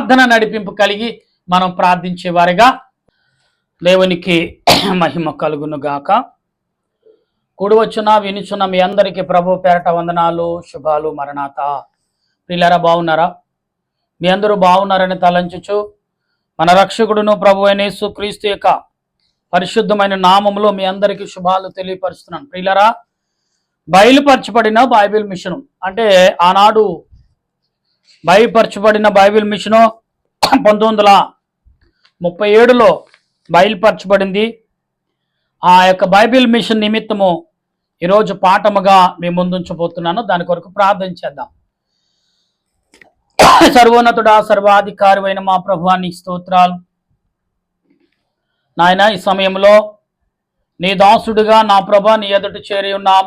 ప్రార్థన నడిపింపు కలిగి మనం ప్రార్థించేవారిగా దేవునికి మహిమ కలుగును గాక. కూడి వచ్చిన వినుచున్న మీ అందరికీ ప్రభు పేరట వందనాలు, శుభాలు, మరణాత. ప్రియులారా, బాగున్నారా? మీ అందరూ బాగున్నారని తలంచుచు మన రక్షకుడును ప్రభు అయిన యేసుక్రీస్తు యొక్క పరిశుద్ధమైన నామములో మీ అందరికీ శుభాలు తెలియపరుస్తున్నాను. ప్రియులారా, బయలుపరచబడిన బైబిల్ మిషను అంటే ఆనాడు బయలుపరచబడిన బైబిల్ మిషను 1937లో బయలుపరచబడింది. ఆ యొక్క బైబిల్ మిషన్ నిమిత్తము ఈరోజు పాఠముగా మీ ముందుంచబోతున్నాను. దాని కొరకు ప్రార్థన చేద్దాం. సర్వోన్నతుడా, సర్వాధికారి అయిన మా ప్రభువానికి స్తోత్రాలు. నాయన, ఈ సమయంలో నీ దాసుడిగా నా ప్రభా నీ ఎదుట చేరి ఉన్నాం.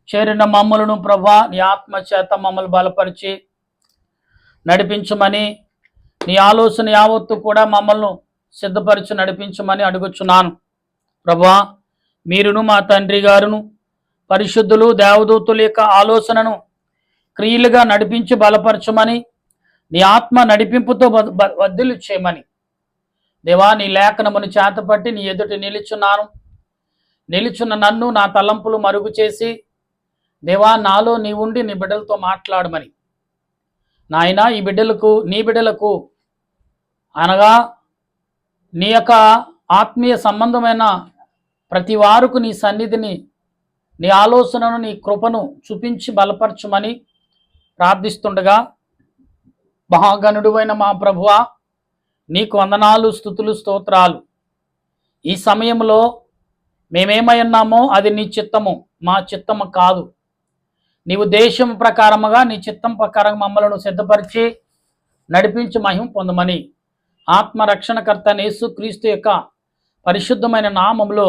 చేరిన మమ్మలను ప్రభా నీ ఆత్మ చేత మమ్మల్ని బలపరిచి నడిపించమని, నీ ఆలోచన యావత్తు కూడా మమ్మల్ని సిద్ధపరిచి నడిపించమని అడుగుచున్నాను. ప్రభా, మీరును మా తండ్రి గారును పరిశుద్ధులు దేవదూతుల యొక్క ఆలోచనను క్రియలుగా నడిపించి బలపరచమని, నీ ఆత్మ నడిపింపుతో వర్ధిల్లు చేయమని దేవా, నీ లేఖనమును చేతపట్టి నీ ఎదుట నిలుచున్న నన్ను నా తలంపులు మరుగు చేసి దేవా, నాలో నీ ఉండి నీ బిడ్డలతో మాట్లాడమని నాయన, నీ బిడ్డలకు అనగా నీ యొక్క ఆత్మీయ సంబంధమైన ప్రతి వారుకు నీ సన్నిధిని, నీ ఆలోచనను, నీ కృపను చూపించి బలపరచమని ప్రార్థిస్తుండగా, మహాగణుడువైన మా ప్రభువా నీకు వందనాలు, స్తుతులు, స్తోత్రాలు. ఈ సమయంలో మేమేమై ఉన్నామో అది నీ చిత్తము, మా చిత్తము కాదు. నీవు దేశం ప్రకారముగా నీ చిత్తం ప్రకారం మమ్మలను సిద్ధపరిచి నడిపించి మహిమ పొందమని ఆత్మరక్షణకర్త యేసుక్రీస్తు యొక్క పరిశుద్ధమైన నామములో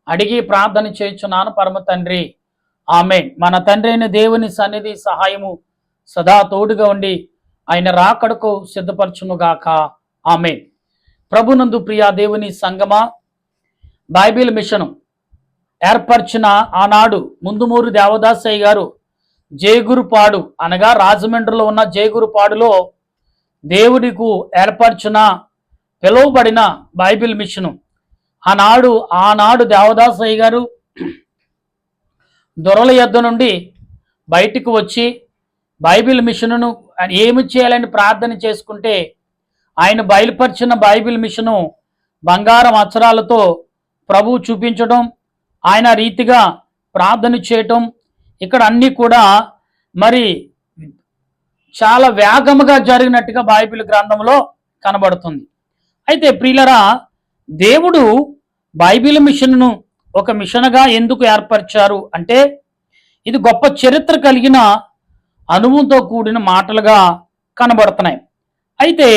అడిగి ప్రార్థన చేయుచున్నాను పరమ తండ్రి, ఆమేన్. మన తండ్రి అయిన దేవుని సన్నిధి సహాయము సదా తోడుగా ఉండి ఆయన రాకడకు సిద్ధపరచునుగాక, ఆమేన్. ప్రభునందు ప్రియా దేవుని సంగమా, బైబిల్ మిషను ఏర్పరిచిన ఆనాడు ముందుమూరు దేవదాసయ్య గారు జయగురుపాడు అనగా రాజమండ్రిలో ఉన్న జయగురుపాడులో దేవుడికు ఏర్పరిచిన పిలువబడిన బైబిల్ మిషను ఆనాడు దేవదాసయ్య గారు దొరల యొద్ద నుండి బయటికి వచ్చి బైబిల్ మిషనును ఏమి చేయాలని ప్రార్థన చేసుకుంటే ఆయన బయలుపరిచిన బైబిల్ మిషను బంగారం అక్షరాలతో ప్రభువు చూపించడం, ఆయన రీతిగా ప్రార్థన చేయటం, ఇక్కడ అన్నీ కూడా మరి చాలా వేగముగా జరిగినట్టుగా బైబిల్ గ్రంథంలో కనబడుతుంది. అయితే ప్రియులరా, దేవుడు బైబిల్ మిషన్ను ఒక మిషన్గా ఎందుకు ఏర్పరిచారు అంటే, ఇది గొప్ప చరిత్ర కలిగిన అనుభవంతో కూడిన మాటలుగా కనబడుతున్నాయి. అయితే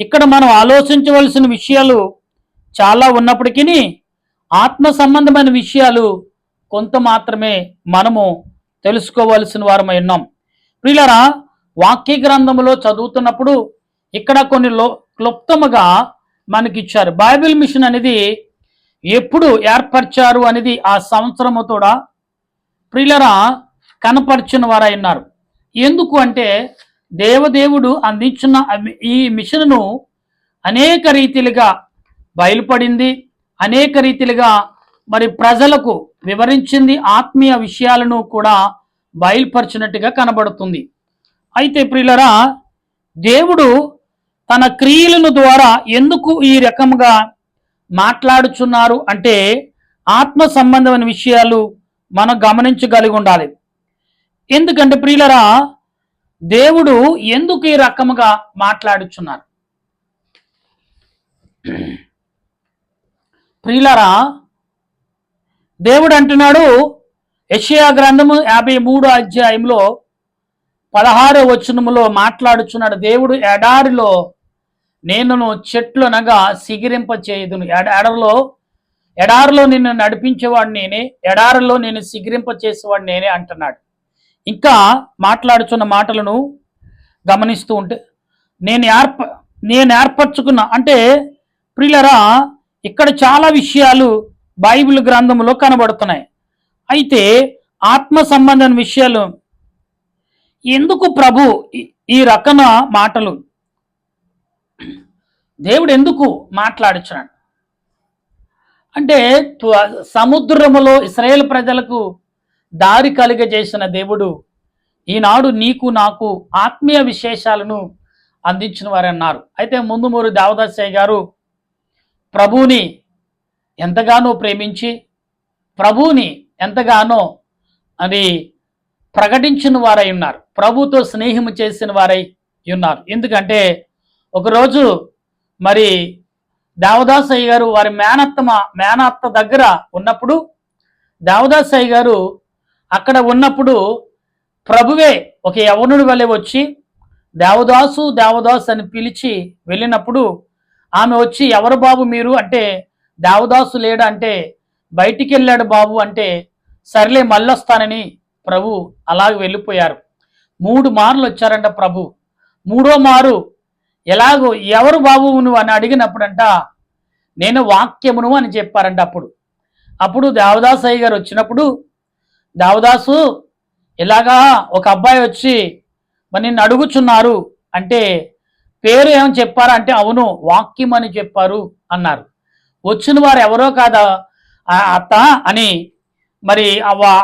ఇక్కడ మనం ఆలోచించవలసిన విషయాలు చాలా ఉన్నప్పటికీ ఆత్మ సంబంధమైన విషయాలు కొంత మాత్రమే మనము తెలుసుకోవలసిన వారమై ఉన్నాం. ప్రియులరా, వాక్య గ్రంథంలో చదువుతున్నప్పుడు ఇక్కడ కొన్ని క్లుప్తముగా మనకిచ్చారు. బైబిల్ మిషన్ అనేది ఎప్పుడు ఏర్పరిచారు అనేది ఆ సంవత్సరము కూడా ప్రియులరా కనపరిచిన వారై ఉన్నారు. ఎందుకు అంటే, దేవదేవుడు అందించిన ఈ మిషన్ను అనేక రీతిలుగా బయలుపడింది, అనేక రీతిలుగా మరి ప్రజలకు వివరించింది, ఆత్మీయ విషయాలను కూడా బయలుపరిచినట్టుగా కనబడుతుంది. అయితే ప్రియులరా, దేవుడు తన క్రియలను ద్వారా ఎందుకు ఈ రకంగా మాట్లాడుచున్నారు అంటే, ఆత్మ సంబంధమైన విషయాలు మనం గమనించగలిగి ఉండాలి. ఎందుకంటే ప్రియులరా, దేవుడు ఎందుకు ఈ రకముగా మాట్లాడుచున్నారు? ప్రియులరా, దేవుడు అంటున్నాడు, యెషయా గ్రంథము 53వ అధ్యాయంలో 16వ వచనములో మాట్లాడుచున్నాడు. దేవుడు, ఎడారిలో నేను చెట్లనగా సిగిరింప చేయుదును, ఎడారిలో నిన్ను నడిపించేవాడు నేనే, ఎడారిలో నేను సిగిరింప చేసేవాడు నేనే అంటున్నాడు. ఇంకా మాట్లాడుచున్న మాటలను గమనిస్తూ ఉంటే, నేను ఏర్పరచుకున్న అంటే ప్రియులరా, ఇక్కడ చాలా విషయాలు బైబిల్ గ్రంథంలో కనబడుతున్నాయి. అయితే ఆత్మ సంబంధమైన విషయాలు ఎందుకు ప్రభు ఈ రకమైన మాటలు దేవుడు ఎందుకు మాట్లాడుచున్నాడు అంటే సముద్రములో ఇశ్రాయేలు ప్రజలకు దారి కలిగజేసిన దేవుడు ఈనాడు నీకు నాకు ఆత్మీయ విశేషాలను అందించిన వారు అన్నారు. అయితే ముందు మూరు దేవదాసయ్య గారు ప్రభువుని ఎంతగానో ప్రేమించి ప్రభువుని ఎంతగానో అది ప్రకటించిన వారై ఉన్నారు. ప్రభుతో స్నేహం చేసిన వారై ఉన్నారు. ఎందుకంటే ఒకరోజు మరి దేవదాసయ్య గారు వారి మేనత్త దగ్గర ఉన్నప్పుడు దేవదాసయ్య గారు అక్కడ ఉన్నప్పుడు ప్రభువే ఒక యవనుడి వలె వచ్చి దేవదాసు దేవదాసు అని పిలిచి వెళ్ళినప్పుడు ఆమె వచ్చి ఎవరు బాబు మీరు అంటే దేవదాసు లేడు అంటే బయటికి వెళ్ళాడు బాబు అంటే సర్లే మళ్ళొస్తానని ప్రభు అలాగే వెళ్ళిపోయారు. 3 మార్లు వచ్చారంట ప్రభు. 3వ మారు ఎలాగో ఎవరు బాబు నువ్వు అని అడిగినప్పుడంట నేను వాక్యమును అని చెప్పారంట. అప్పుడు దేవదాసయ్య గారు వచ్చినప్పుడు దేవదాసు ఇలాగా ఒక అబ్బాయి వచ్చి మరి నిన్ను అడుగుచున్నారు అంటే పేరు ఏమని చెప్పారా అంటే అవును వాక్యం అని చెప్పారు అన్నారు. వచ్చిన వారు ఎవరో కాదా అత్త అని మరి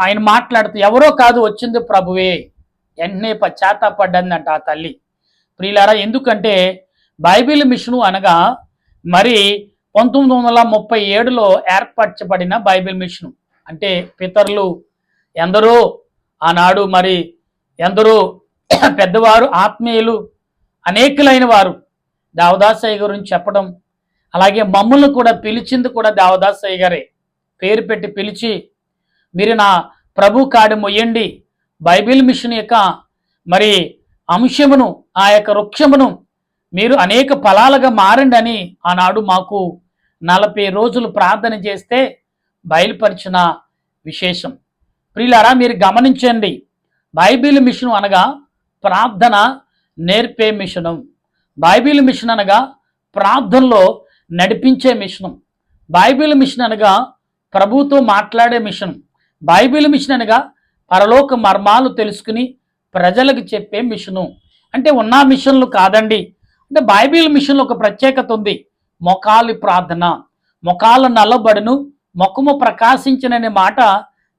ఆయన మాట్లాడుతూ ఎవరో కాదు వచ్చింది ప్రభువే. వెంటనే పశ్చాత్తాపడ్డందంట ఆ తల్లి. ప్రియులారా, ఎందుకంటే బైబిల్ మిషను అనగా మరి 1937లో ఏర్పరచబడిన బైబిల్ మిషను అంటే పితరులు ఎందరో ఆనాడు మరి ఎందరో పెద్దవారు ఆత్మీయులు అనేకులైన వారు దేవదాసయ్య గురించి చెప్పడం, అలాగే మమ్మల్ని కూడా పిలిచింది కూడా దేవదాసయ్య గారే. పేరు పెట్టి పిలిచి మీరు నా ప్రభు కాడి మొయ్యండి, బైబిల్ మిషన్ యొక్క మరి అంశమును ఆ యొక్క వృక్షమును మీరు అనేక ఫలాలుగా మారండి అని ఆనాడు మాకు 40 రోజులు ప్రార్థన చేస్తే బయలుపరిచిన విశేషం. ప్రియులారా, మీరు గమనించండి, బైబిల్ మిషన్ అనగా ప్రార్థన నేర్పే మిషను. బైబిల్ మిషన్ అనగా ప్రార్థనలో నడిపించే మిషను. బైబిల్ మిషన్ అనగా ప్రభుతో మాట్లాడే మిషన్. బైబిల్ మిషన్ అనగా పరలోక మర్మాలు తెలుసుకుని ప్రజలకు చెప్పే మిషను. అంటే ఉన్న మిషన్లు కాదండి. అంటే బైబిల్ మిషన్లో ఒక ప్రత్యేకత ఉంది. మొకాలి ప్రార్థన, మొకాలు నల్లబడును ముఖము ప్రకాశించననే మాట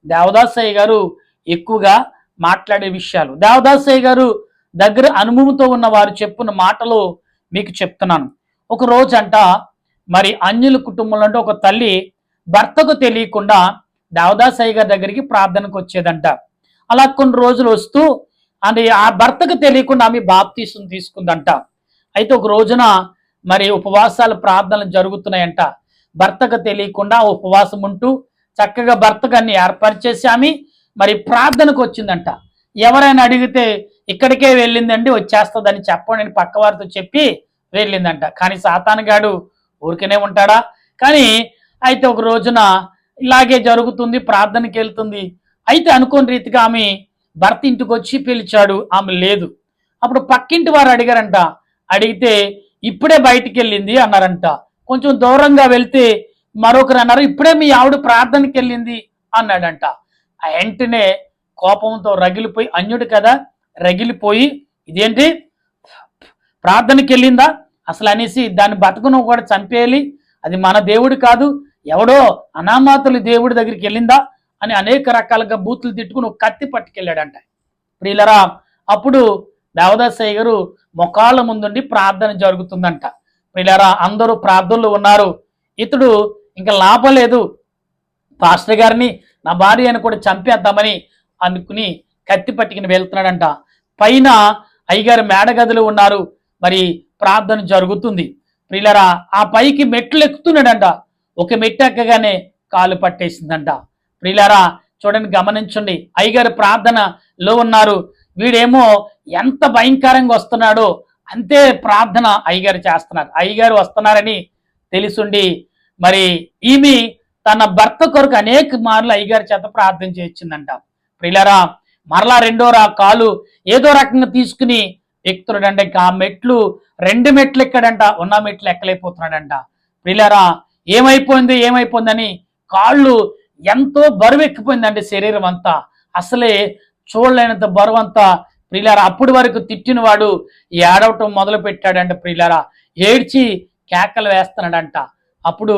దేవదాసయ్య గారు ఎక్కువగా మాట్లాడే విషయాలు. దేవదాసయ్య గారు దగ్గర అనుభవంతో ఉన్న వారు చెప్పిన మాటలు మీకు చెప్తున్నాను. ఒక రోజు అంట మరి అన్యుల కుటుంబంలో అంటే ఒక తల్లి భర్తకు తెలియకుండా దేవదాసయ్య గారి దగ్గరికి ప్రార్థనకు వచ్చేదంట. అలా కొన్ని రోజులు వస్తూ అది ఆ భర్తకు తెలియకుండా ఆమె బాప్తీసం తీసుకుందంట. అయితే ఒక రోజున మరి ఉపవాసాలు ప్రార్థనలు జరుగుతున్నాయంట. భర్తకు తెలియకుండా ఉపవాసం ఉంటూ చక్కగా భర్తకు అన్ని ఏర్పరిచేసి ఆమె మరి ప్రార్థనకు వచ్చిందంట. ఎవరైనా అడిగితే ఇక్కడికే వెళ్ళిందండి వచ్చేస్తుందని చెప్పండి పక్క వారితో చెప్పి వెళ్ళిందంట. కానీ సాతానుగాడు ఊరికనే ఉంటాడా? కానీ అయితే ఒక రోజున ఇలాగే జరుగుతుంది, ప్రార్థనకి వెళ్తుంది. అయితే అనుకోని రీతిగా ఆమె భర్త ఇంటికి వచ్చి పిలిచాడు, ఆమె లేదు. అప్పుడు పక్కింటి వారు అడిగారంట. అడిగితే ఇప్పుడే బయటికి వెళ్ళింది అన్నారంట. కొంచెం దూరంగా వెళ్తే మరొకరు అన్నారు ఇప్పుడే మీ ఆవిడ ప్రార్థనకి వెళ్ళింది అన్నాడంట. వెంటనే కోపంతో రగిలిపోయి, అన్యుడు కదా రగిలిపోయి ఇదేంటి ప్రార్థనకి వెళ్ళిందా అసలు అనేసి దాన్ని బతుకును కూడా చంపేయాలి, అది మన దేవుడు కాదు ఎవడో అనామాతులు దేవుడి దగ్గరికి వెళ్ళిందా అని అనేక రకాలుగా బూతులు తిట్టుకుని ఒక కత్తి పట్టుకెళ్ళాడంట. ప్రియులరా, అప్పుడు దేవదాసయ్య గారు మొకాళ్ళ ముందుండి ప్రార్థన జరుగుతుందంట. ప్రియులరా, అందరూ ప్రార్థనలు ఉన్నారు. ఇతడు ఇంకా లాభం లేదు, పాస్టర్ గారిని నా భార్యను కూడా చంపేద్దామని అనుకుని కత్తి పట్టుకుని వెళ్తున్నాడంట. పైన అయ్యగారు మేడగదులు ఉన్నారు, మరి ప్రార్థన జరుగుతుంది. ప్రియులరా, ఆ పైకి మెట్లు ఎక్కుతున్నాడంట. ఒక మెట్టు ఎక్కగానే కాలు పట్టేసిందంట. ప్రియులరా చూడండి, గమనించండి, అయ్యగారు ప్రార్థనలో ఉన్నారు. వీడేమో ఎంత భయంకరంగా వస్తున్నాడో అంతే ప్రార్థన అయ్యగారు చేస్తున్నారు. అయ్యగారు వస్తున్నారని తెలుసుండి మరి ఈమె తన భర్త కొరకు అనేక మార్లు అయ్యగారి చేత ప్రార్థన చేయించిందంట. ప్రియులరా, మరలా రెండో కాలు ఏదో రకంగా తీసుకుని ఎక్కుతున్నాడంట. ఇంకా ఆ మెట్లు 2 మెట్లు ఎక్కాడంట, ఉన్న మెట్లు ఎక్కలేకపోతున్నాడంట. ప్రియులరా, ఏమైపోయిందని కాళ్ళు ఎంతో బరువు ఎక్కిపోయిందండి, శరీరం అంతా అసలే చూడలేనంత బరువు అంతా. ప్రియులారా, అప్పటి వరకు తిట్టిన వాడు ఏడవటం మొదలు పెట్టాడంట. ప్రియులారా, ఏడ్చి కేకలు వేస్తున్నాడంట. అప్పుడు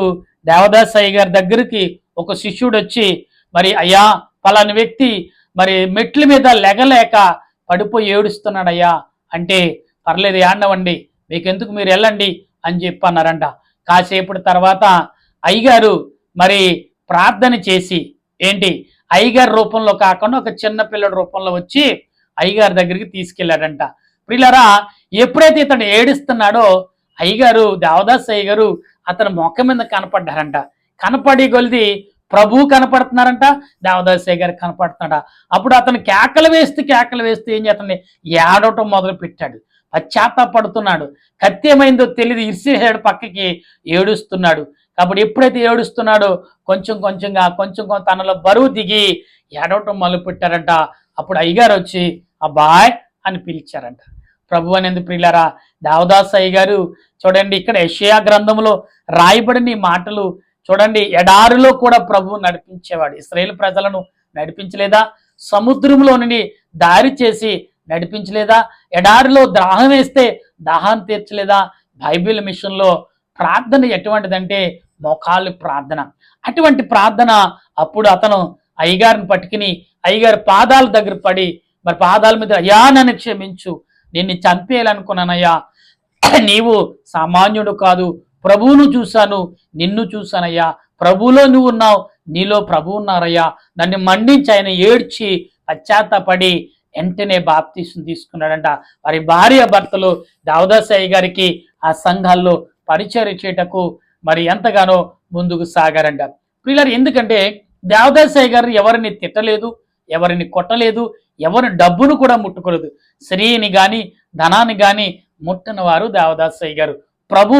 దేవదాసయ్య గారి దగ్గరికి ఒక శిష్యుడు వచ్చి, మరి అయ్యా పలాని వ్యక్తి మరి మెట్ల మీద లెగలేక పడిపోయి ఏడుస్తున్నాడయ్యా అంటే, పర్లేదు యాండవండి, మీకెందుకు, మీరు వెళ్ళండి అని చెప్పి అన్నారంట. కాసేపటి తర్వాత అయ్యగారు మరి ప్రార్థన చేసి, ఏంటి అయ్యగారి రూపంలో కాకుండా ఒక చిన్న పిల్లడి రూపంలో వచ్చి అయ్యగారి దగ్గరికి తీసుకెళ్ళాడంట. ప్రియులారా, ఎప్పుడైతే ఇతను ఏడుస్తున్నాడో అయ్యగారు, దేవదాస్ అయ్యగారు అతని ముఖం మీద కనపడ్డారంట. కనపడి కొలిది ప్రభువు కనపడుతున్నారంట, దేవదాసయ్య గారు కనపడుతున్నాడ. అప్పుడు అతను కేకలు వేస్తూ ఏం చేస్తాడు, ఏడవటం మొదలు పెట్టాడు. పశ్చాత్తాపడుతున్నాడు. కత్తి ఏమైందో తెలియదు, ఇరిసేసాడు పక్కకి, ఏడుస్తున్నాడు. కాబట్టి ఎప్పుడైతే ఏడుస్తున్నాడో కొంచెం కొంచెంగా తనలో బరువు దిగి ఏడవటం మొదలు పెట్టారంట. అప్పుడు అయ్యగారు వచ్చి అబ్బాయ్ అని పిలిచారంట. ప్రభు అనేది ప్రియులారా, దేవదాస్ అయ్య గారు చూడండి, ఇక్కడ యెషయా గ్రంథంలో రాయబడిన ఈ మాటలు చూడండి. ఎడారిలో కూడా ప్రభువు నడిపించేవాడు. ఇశ్రాయేలు ప్రజలను నడిపించలేదా? సముద్రంలో నుండి దారి చేసి నడిపించలేదా? ఎడారిలో దాహం వేస్తే దాహాన్ని తీర్చలేదా? బైబిల్ మిషన్లో ప్రార్థన ఎటువంటిదంటే మోకాలు ప్రార్థన. అటువంటి ప్రార్థన అప్పుడు అతను అయ్యగారిని పట్టుకుని అయ్యగారి పాదాల దగ్గర పడి, మరి పాదాల మీద, అయ్యా నన్ను క్షమించు, నిన్ను చంపేయాలనుకున్నానయ్యా, నీవు సామాన్యుడు కాదు, ప్రభువును చూశాను, నిన్ను చూశానయ్యా, ప్రభువులో నువ్వు ఉన్నావు, నీలో ప్రభు ఉన్నారయ్యా, నన్ను మండించి ఆయన ఏడ్చి పశ్చాత్తపడి వెంటనే బాప్తీసం తీసుకున్నాడంట. వారి భార్య భర్తలు దేవదాసయ్య గారికి ఆ సంఘాల్లో పరిచయం చేయటకు మరి ఎంతగానో ముందుకు సాగారంట. పిల్లలు, ఎందుకంటే దేవదాసయ్య గారు ఎవరిని తిట్టలేదు, ఎవరిని కొట్టలేదు, ఎవరి డబ్బును కూడా ముట్టుకోలేదు. స్త్రీని గాని ధనాన్ని గాని ముట్టని వారు దేవదాసయ్య గారు. ప్రభు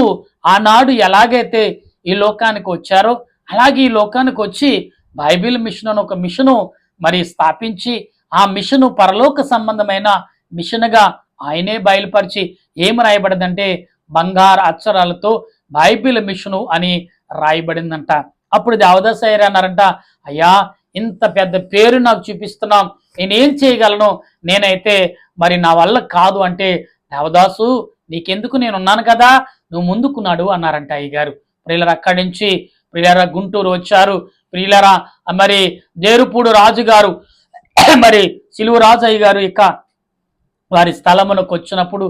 ఆనాడు ఎలాగైతే ఈ లోకానికి వచ్చారో అలాగే ఈ లోకానికి వచ్చి బైబిల్ మిషన్ అని ఒక మిషను మరి స్థాపించి, ఆ మిషను పరలోక సంబంధమైన మిషన్గా ఆయనే బయలుపరిచి ఏమి రాయబడిందంటే బంగారు అక్షరాలతో బైబిల్ మిషను అని రాయబడిందంట. అప్పుడు దేవదాసయ్య అన్నారంట, అయ్యా ఇంత పెద్ద పేరు నాకు చూపిస్తున్నాం, నేనేం చేయగలను, నేనైతే మరి నా వల్ల కాదు అంటే, దేవదాసు నీకెందుకు, నేనున్నాను కదా, నువ్వు ముందుకున్నాడు అన్నారంట అయ్యగారు. ప్రియులరా, అక్కడి నుంచి ప్రియులరా గుంటూరు వచ్చారు. ప్రియులరా, మరి దేరుపూడు రాజు గారు మరి సిలువు రాజు అయ్య గారు ఇక వారి స్థలమునకు వచ్చినప్పుడు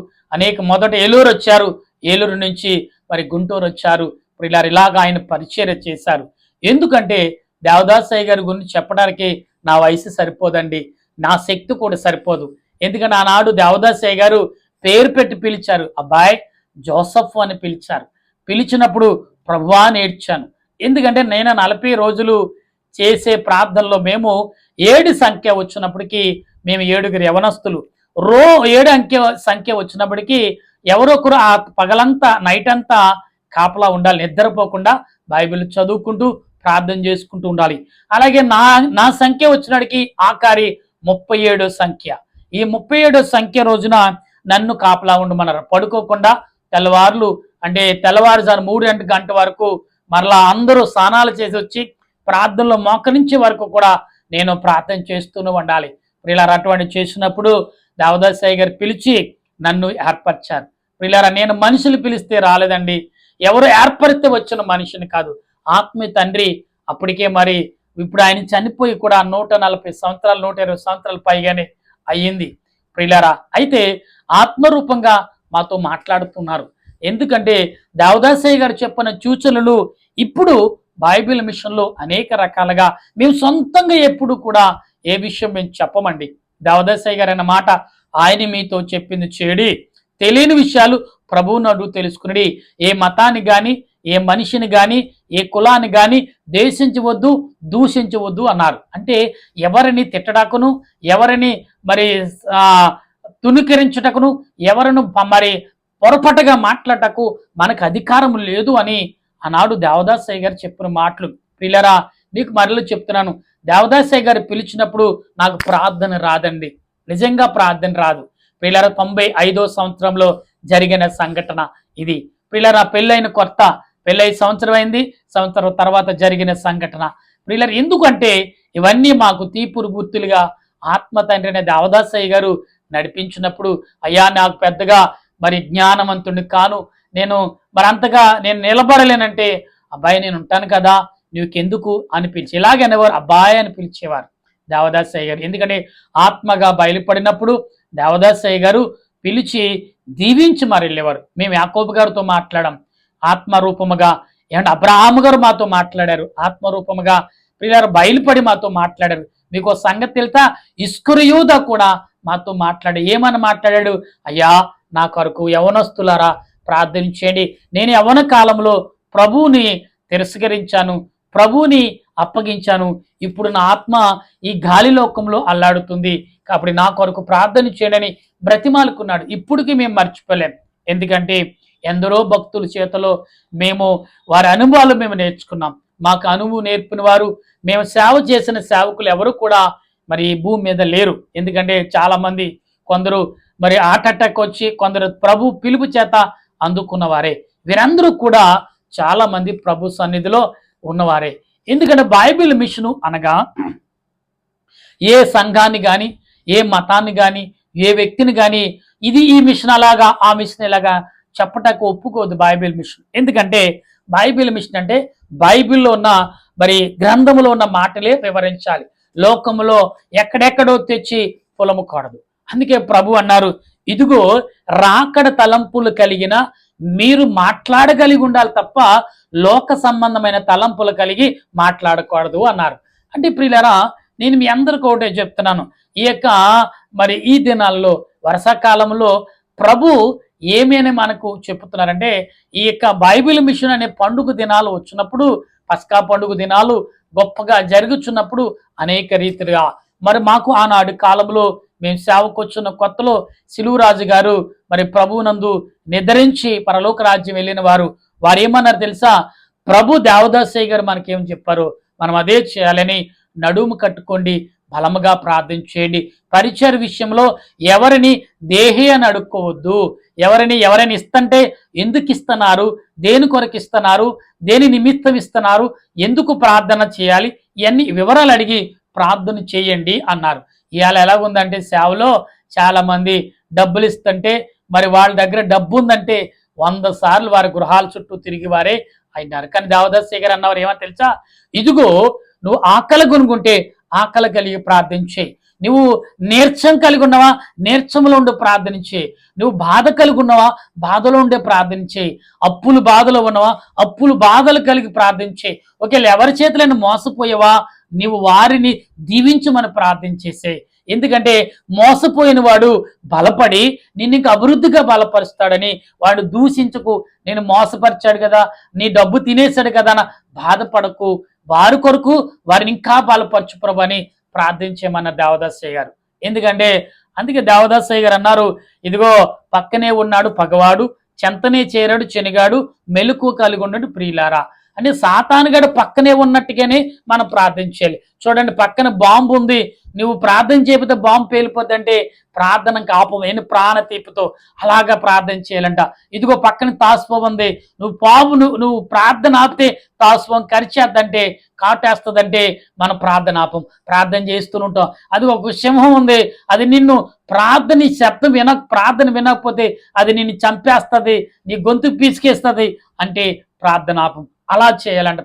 మొదట ఏలూరు వచ్చారు, ఏలూరు నుంచి మరి గుంటూరు వచ్చారు. ప్రియులారా, ఇలాగా ఆయన పరిచర్య చేశారు. ఎందుకంటే దేవదాసయ్య గారి గురించి చెప్పడానికి నా వయసు సరిపోదండి, నా శక్తి కూడా సరిపోదు. ఎందుకంటే ఆనాడు దేవదాసయ్య గారు పేరు పెట్టి పిలిచారు, అబ్బాయ్ జోసఫ్ అని పిలిచారు. పిలిచినప్పుడు ప్రభువా అని ఏడ్చాను. ఎందుకంటే నేను 40 రోజులు చేసే ప్రార్థనలో మేము 7 సంఖ్య వచ్చినప్పటికీ, మేము 7 యవనస్తులు 7 సంఖ్య వచ్చినప్పటికీ ఎవరొకరు ఆ పగలంతా నైట్ అంతా కాపలా ఉండాలి, నిద్రపోకుండా బైబిల్ చదువుకుంటూ ప్రార్థన చేసుకుంటూ ఉండాలి. అలాగే నా సంఖ్య వచ్చినడికి ఆఖరి 37 సంఖ్య. ఈ 37 సంఖ్య రోజున నన్ను కాపలా ఉండమన్నారు. పడుకోకుండా తెల్లవారుజాను 3 గంట వరకు మరలా అందరూ స్నానాలు చేసి వచ్చి ప్రార్థనలో మోకరించి వరకు కూడా నేను ప్రార్థన చేస్తూనే ఉండాలి. ప్రియులారా, అటువంటి చేసినప్పుడు దేవదాసయ్య గారు పిలిచి నన్ను ఏర్పరిచారు. ప్రియులారా, నేను మనుషులు పిలిస్తే రాలేదండి, ఎవరు ఏర్పరిస్తే వచ్చిన మనిషిని కాదు, ఆత్మీయ తండ్రి. అప్పటికే మరి ఇప్పుడు ఆయన చనిపోయి కూడా 140 సంవత్సరాలు 120 సంవత్సరాలు పైగానే అయ్యింది. ప్రియులారా, అయితే ఆత్మరూపంగా మాతో మాట్లాడుతున్నారు. ఎందుకంటే దేవదాసయ్య గారు చెప్పిన సూచనలు ఇప్పుడు బైబిల్ మిషన్లో అనేక రకాలుగా మేము సొంతంగా ఎప్పుడు కూడా ఏ విషయం మేము చెప్పమండి. దేవదాసయ్య గారు అన్న మాట, ఆయన మీతో చెప్పింది చేడి, తెలియని విషయాలు ప్రభువును అడుగు తెలుసుకుని, ఏ మతాన్ని కానీ ఏ మనిషిని కానీ ఏ కులాన్ని కానీ దేశించవద్దు, దూషించవద్దు అన్నారు. అంటే ఎవరిని తిట్టడాకును, ఎవరిని మరి తుణీకరించుటకును, ఎవరిని మరి పొరపాటుగా మాట్లాడటకు మనకు అధికారం లేదు అని ఆనాడు దేవదాసయ్య గారు చెప్పిన మాటలు. ప్రియులారా, నీకు మరలా చెప్తున్నాను, దేవదాసయ్య గారు పిలిచినప్పుడు నాకు ప్రార్థన రాదండి, నిజంగా ప్రార్థన రాదు. ప్రియులారా, 95వ సంవత్సరంలో జరిగిన సంఘటన ఇది. ప్రియులారా, పెళ్ళై సంవత్సరం అయింది, సంవత్సరం తర్వాత జరిగిన సంఘటన. ప్రియులారా, ఎందుకంటే ఇవన్నీ మాకు తీపురు గుర్తులుగా ఆత్మ తండ్రి అనే దేవదాసయ్య గారు నడిపించినప్పుడు, అయ్యా నాకు పెద్దగా మరి జ్ఞానవంతుడిని కాను, నేను మరి అంతగా నేను నిలబడలేనంటే, అబ్బాయి నేను ఉంటాను కదా, నీకెందుకు అని పిలిచి, ఇలాగనేవారు అబ్బాయి అని పిలిచేవారు దేవదాసయ్య గారు. ఎందుకంటే ఆత్మగా బయలుపడినప్పుడు దేవదాసయ్య గారు పిలిచి దీవించి మరి వెళ్ళేవారు. మేము యాకోబు గారితో మాట్లాడాం ఆత్మరూపముగా, ఏమంటే అబ్రహాము గారు మాతో మాట్లాడారు ఆత్మరూపముగా, ప్రియులారా బయలుపడి మాతో మాట్లాడారు. మీకు సంగతి తెలుసా, ఇస్కరియోత కూడా మాతో మాట్లాడాడు. ఏమని మాట్లాడాడు? అయ్యా నా కొరకు యవనస్తులారా ప్రార్థించండి, నేను యవన కాలంలో ప్రభువుని తిరస్కరించాను, ప్రభువుని అప్పగించాను, ఇప్పుడు నా ఆత్మ ఈ గాలి లోకంలో అల్లాడుతుంది, కాబట్టి నా కొరకు ప్రార్థన చేయడని బ్రతిమాలుకున్నాడు. ఇప్పటికీ మేము మర్చిపోలేం. ఎందుకంటే ఎందరో భక్తుల చేతలో మేము వారి అనుభవాలు మేము నేర్చుకున్నాం. మాకు అనుభవం నేర్పిన వారు, మేము సేవ చేసిన సేవకులు ఎవరు కూడా మరి ఈ భూమి మీద లేరు. ఎందుకంటే చాలా మంది, కొందరు మరి హార్ట్ అటాక్ వచ్చి, కొందరు ప్రభు పిలుపు చేత అందుకున్న వారే. వీరందరూ కూడా చాలా మంది ప్రభు సన్నిధిలో ఉన్నవారే. ఎందుకంటే బైబిల్ మిషను అనగా ఏ సంఘాన్ని కానీ, ఏ మతాన్ని కానీ, ఏ వ్యక్తిని కానీ ఇది ఈ మిషన్ అలాగా, ఆ మిషన్ ఇలాగా చెప్పటకు ఒప్పుకోదు బైబిల్ మిషన్. ఎందుకంటే బైబిల్ మిషన్ అంటే బైబిల్లో ఉన్న మరి గ్రంథములో ఉన్న మాటలే వివరించాలి. లోకములో ఎక్కడెక్కడో తెచ్చి పొలముకూడదు. అందుకే ప్రభు అన్నారు, ఇదిగో రాకడ తలంపులు కలిగిన మీరు మాట్లాడగలిగి ఉండాలి తప్ప లోక సంబంధమైన తలంపులు కలిగి మాట్లాడకూడదు అన్నారు. అంటే ప్రియులారా, నేను మీ అందరికీ ఒకటే చెప్తున్నాను, ఈ యొక్క మరి ఈ దినాల్లో వర్షాకాలంలో ప్రభు ఏమేమి మనకు చెప్తున్నారంటే, ఈ యొక్క బైబిల్ మిషన్ అనే పండుగ దినాలు వచ్చినప్పుడు, పస్కా పండుగ దినాలు గొప్పగా జరుగుతున్నప్పుడు అనేక రీతిగా మరి మాకు ఆనాడు కాలంలో మేము సేవకు వచ్చిన కొత్తలో సిలువరాజు గారు మరి ప్రభువునందు నిద్రించి పరలోక రాజ్యం వెళ్ళిన వారు, వారు ఏమన్నారు తెలుసా? ప్రభు దేవదాసయ్య గారు మనకేం చెప్పారు, మనం అదే చేయాలని, నడుము కట్టుకోండి, బలముగా ప్రార్థించేయండి, పరిచయ విషయంలో ఎవరిని దేహి అని అడుక్కోవద్దు, ఎవరైనా ఇస్తంటే ఎందుకు ఇస్తున్నారు, దేని కొరకు ఇస్తున్నారు, దేని నిమిత్తం ఇస్తున్నారు, ఎందుకు ప్రార్థన చేయాలి, ఇవన్నీ వివరాలు అడిగి ప్రార్థన చేయండి అన్నారు. ఇవాళ ఎలాగుందంటే సేవలో చాలా మంది డబ్బులు ఇస్తుంటే, మరి వాళ్ళ దగ్గర డబ్బు ఉందంటే 100 సార్లు వారి గృహాల చుట్టూ తిరిగి వారే అయినారు. కానీ దేవదాసయ్య గారు అన్నవారు ఏమని తెలుసా? ఇదిగో నువ్వు ఆకలి కొనుక్కుంటే ఆకలి కలిగి ప్రార్థించే, నువ్వు నీరసం కలిగి ఉన్నావా, నీరసంలో ఉండి ప్రార్థించే, నువ్వు బాధ కలిగి ఉన్నావా, బాధలో ఉండే ప్రార్థించే, అప్పులు బాధలో ఉన్నావా, అప్పులు బాధలు కలిగి ప్రార్థించే, ఒకవేళ ఎవరి చేతులను మోసపోయావా, నీవు వారిని దీవించమని ప్రార్థించేసే. ఎందుకంటే మోసపోయిన వాడు బలపడి నిన్ను ఇంకా అభివృద్ధిగా బలపరుస్తాడని, వాడు దూషించకు, నేను మోసపరిచాడు కదా, నీ డబ్బు తినేశాడు కదా అని బాధపడకు, వారి కొరకు వారిని ఇంకా బలపరచు ప్రభు అని ప్రార్థించేమన్న దేవదాసయ్య గారు. ఎందుకంటే అందుకే దేవదాసయ్య గారు అన్నారు, ఇదిగో పక్కనే ఉన్నాడు పగవాడు, చెంతనే చేరాడు చెనిగాడు, మెలకు కలిగి ఉన్నాడు ప్రియులారా. అంటే సాతానుగాడు పక్కనే ఉన్నట్టుగానే మనం ప్రార్థించాలి. చూడండి, పక్కన బాంబు ఉంది, నువ్వు ప్రార్థన చేయకపోతే బాంబు పేలిపోద్ది అంటే ప్రార్థన కాపం నేను ప్రాణ తీపుతో అలాగా ప్రార్థన చేయాలంట. ఇదిగో పక్కన తాసుపం ఉంది, నువ్వు ప్రార్థన ఆపితే తాసుపం కరిచేద్దంటే, కాటేస్తుందంటే మనం ప్రార్థన ఆపం, ప్రార్థన చేస్తూనే. అది ఒక సింహం ఉంది, అది నిన్ను ప్రార్థన వినకపోతే అది నిన్ను చంపేస్తుంది, నీ గొంతు పీసుకేస్తుంది అంటే ప్రార్థన ఆపం. అలా చేయాలంటే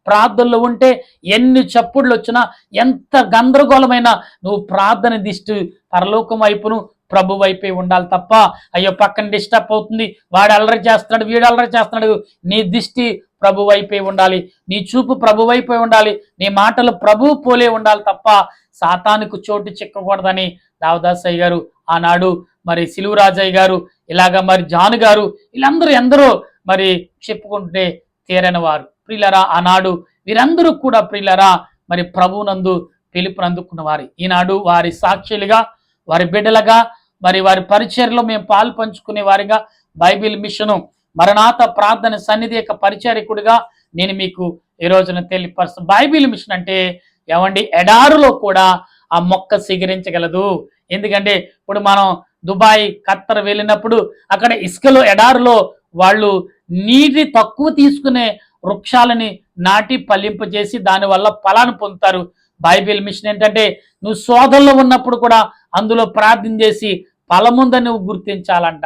ప్రార్థనలో ఉంటే ఎన్ని చప్పుళ్ళు వచ్చినా, ఎంత గందరగోళమైనా నువ్వు ప్రార్థన దిష్టి పరలోకం వైపును ప్రభు వైపే ఉండాలి తప్ప, అయ్యో పక్కన డిస్టర్బ్ అవుతుంది, వాడు అల్లరి చేస్తున్నాడు, వీడు అల్లరి చేస్తున్నాడు, నీ దిష్టి ప్రభు వైపే ఉండాలి, నీ చూపు ప్రభు వైపే ఉండాలి, నీ మాటలు ప్రభు పోలే ఉండాలి తప్ప సాతానుకు చోటు చిక్కకూడదని దేవదాసయ్య గారు ఆనాడు, మరి సిలువరాజయ్య గారు, ఇలాగా మరి జాను గారు, వీళ్ళందరూ ఎందరో మరి చెప్పుకుంటే తీరని వారు ప్రియులరా. ఆనాడు వీరందరూ కూడా ప్రియులరా మరి ప్రభువునందు పిలుపునందుకున్న వారు. ఈనాడు వారి సాక్షులుగా, వారి బిడ్డలుగా, మరి వారి పరిచర్లో మేము పాలు పంచుకునే వారిగా, బైబిల్ మిషను మరణాత ప్రార్థన సన్నిధి యొక్క పరిచారకుడిగా నేను మీకు ఈ రోజున తెలియపరుస్తాను. బైబిల్ మిషన్ అంటే ఏమండి, ఎడారులో కూడా ఆ మొక్క సిగరించగలదు. ఎందుకంటే ఇప్పుడు మనం దుబాయ్, ఖత్తర్ వెళ్ళినప్పుడు అక్కడ ఇసుకలో, ఎడారులో వాళ్ళు నీటి తక్కువ తీసుకునే వృక్షాలని నాటి ఫలింపజేసి దానివల్ల ఫలాన్ని పొందుతారు. బైబిల్ మిషన్ ఏంటంటే నువ్వు శోధనలో ఉన్నప్పుడు కూడా అందులో ప్రార్థన చేసి ఫలముందని నువ్వు గుర్తించాలంట.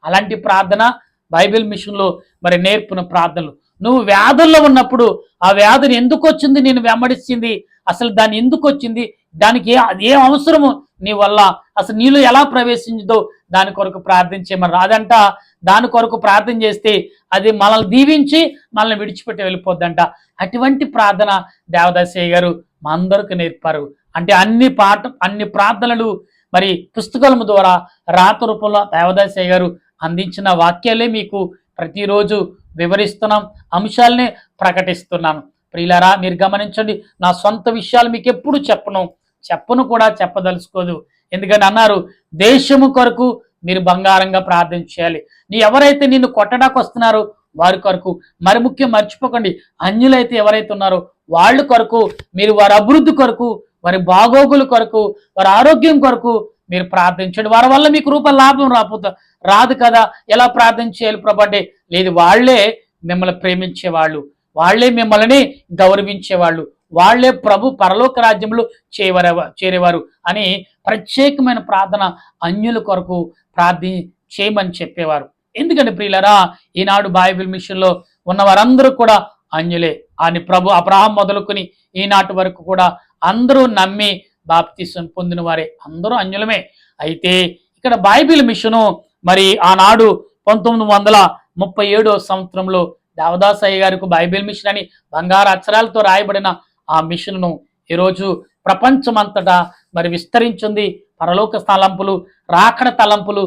అలాంటి ప్రార్థన బైబిల్ మిషన్లో మరి నేర్పిన ప్రార్థనలు. నువ్వు వ్యాధుల్లో ఉన్నప్పుడు ఆ వ్యాధిని ఎందుకు వచ్చింది, నేను వెంబడిస్తుంది, అసలు దాన్ని ఎందుకు వచ్చింది, దానికి ఏం అవసరము నీ వల్ల, అసలు నీలో ఎలా ప్రవేశించదో దాని కొరకు ప్రార్థించేమని రాదంట. దాని కొరకు ప్రార్థన చేస్తే అది మనల్ని దీవించి మనల్ని విడిచిపెట్టి వెళ్ళిపోద్దంట. అటువంటి ప్రార్థన దేవదాసయ్య గారు మా అందరికి నేర్పారు. అంటే అన్ని ప్రార్థనలు మరి పుస్తకాల ద్వారా రాత రూపంలో దేవదాసయ్య గారు అందించిన వాక్యాలే మీకు ప్రతిరోజు వివరిస్తున్నాం, అంశాలనే ప్రకటిస్తున్నాను. ప్రియులారా, మీరు గమనించండి, నా సొంత విషయాలు మీకు ఎప్పుడు చెప్పను కూడా చెప్పదలుచుకోదు. ఎందుకని అన్నారు, దేశము కొరకు మీరు బంగారంగా ప్రార్థన చేయాలి. ఎవరైతే నిన్ను కొట్టడానికి వస్తున్నారో వారి కొరకు, మరి ముఖ్యం మర్చిపోకండి, అన్యులైతే ఎవరైతే ఉన్నారో వాళ్ళ కొరకు మీరు, వారి అభివృద్ధి కొరకు, వారి బాగోగుల కొరకు, వారి ఆరోగ్యం కొరకు మీరు ప్రార్థించండి. వారి వల్ల మీకు రూపాయల లాభం రాదు కదా, ఎలా ప్రార్థన చేయాలి ప్రభు అంటే, లేదు, వాళ్ళే మిమ్మల్ని ప్రేమించేవాళ్ళు, వాళ్ళే మిమ్మల్ని గౌరవించేవాళ్ళు, వాళ్ళే ప్రభు పరలోక రాజ్యంలో చేరేవారు అని ప్రత్యేకమైన ప్రార్థన అన్యుల కొరకు చేయమని చెప్పేవారు. ఎందుకంటే ప్రియులరా, ఈనాడు బైబిల్ మిషన్లో ఉన్న వారందరూ కూడా అన్యులే అని ప్రభు అబ్రహాం మొదలుకొని ఈనాటి వరకు కూడా అందరూ నమ్మి బాప్తిసం పొందిన వారే, అందరూ అన్యులమే. అయితే ఇక్కడ బైబిల్ మిషను మరి ఆనాడు 1937 సంవత్సరంలో దేవదాసయ్య గారికి బైబిల్ మిషన్ అని బంగారు అక్షరాలతో రాయబడిన ఆ మిషన్ను ఈరోజు ప్రపంచమంతటా మరి విస్తరించింది. పరలోక తలంపులు, రాకడ తలంపులు,